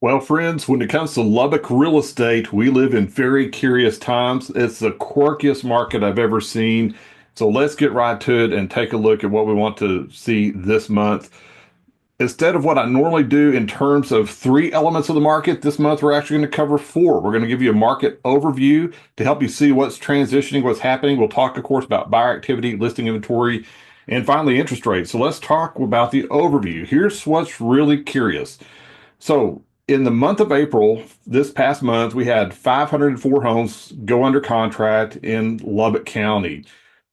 Well, friends, when it comes to Lubbock real estate, we live in very curious times. It's the quirkiest market I've ever seen. So let's get right to it and take a look at what we want to see this month. Instead of what I normally do in terms of three elements of the market, this month we're actually going to cover four. We're going to give you a market overview to help you see what's transitioning, what's happening. We'll talk, of course, about buyer activity, listing inventory, and finally interest rates. So let's talk about the overview. Here's what's really curious. So in the month of April, this past month, we had 504 homes go under contract in Lubbock County.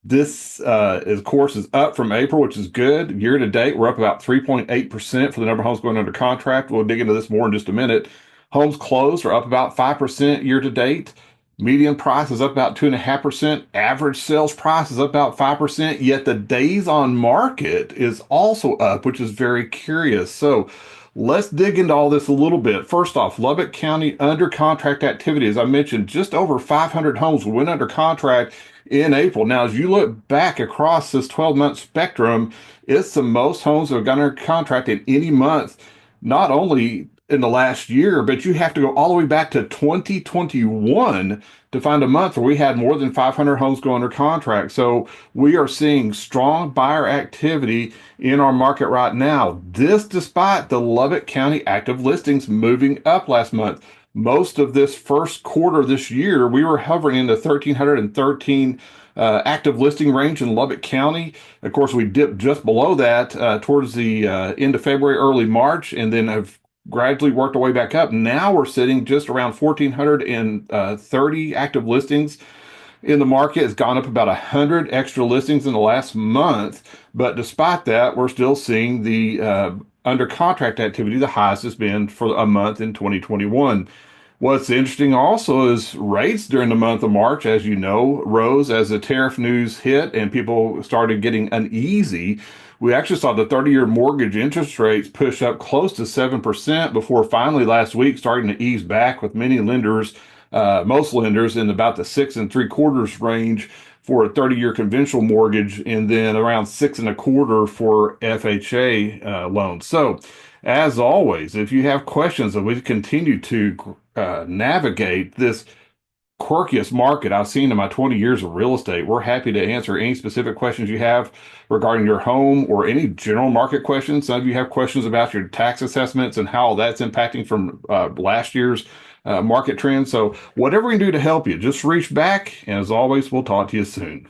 This, of course, is up from April, which is good. Year to date, we're up about 3.8% for the number of homes going under contract. We'll dig into this more in just a minute. Homes closed are up about 5% year to date. Median price is up about 2.5%. Average sales price is up about 5%. Yet the days on market is also up, which is very curious. So let's dig into all this a little bit. First off, Lubbock County under contract activity. As I mentioned, just over 500 homes went under contract in April. Now, as you look back across this 12-month spectrum, it's the most homes that have gone under contract in any month, not only in the last year, but you have to go all the way back to 2021 to find a month where we had more than 500 homes go under contract. So we are seeing strong buyer activity in our market right now. This despite the Lubbock County active listings moving up last month. Most of this first quarter this year, we were hovering in the 1,313 active listing range in Lubbock County. Of course, we dipped just below that towards the end of February, early March, and then have gradually worked our way back up. Now we're sitting just around 1,430 active listings in the market. It's gone up about 100 extra listings in the last month. But despite that, we're still seeing the under contract activity the highest it's been for a month in 2021. What's interesting also is rates during the month of March, as you know, rose as the tariff news hit and people started getting uneasy. We actually saw the 30-year mortgage interest rates push up close to 7% before finally last week starting to ease back with many lenders, most lenders in about the 6.75% range for a 30-year conventional mortgage, and then around 6.25% for FHA loans. So, as always, if you have questions and we continue to navigate this quirkiest market I've seen in my 20 years of real estate, we're happy to answer any specific questions you have regarding your home or any general market questions. Some of you have questions about your tax assessments and how that's impacting from last year's market trends. So whatever we can do to help you, just reach back. And as always, we'll talk to you soon.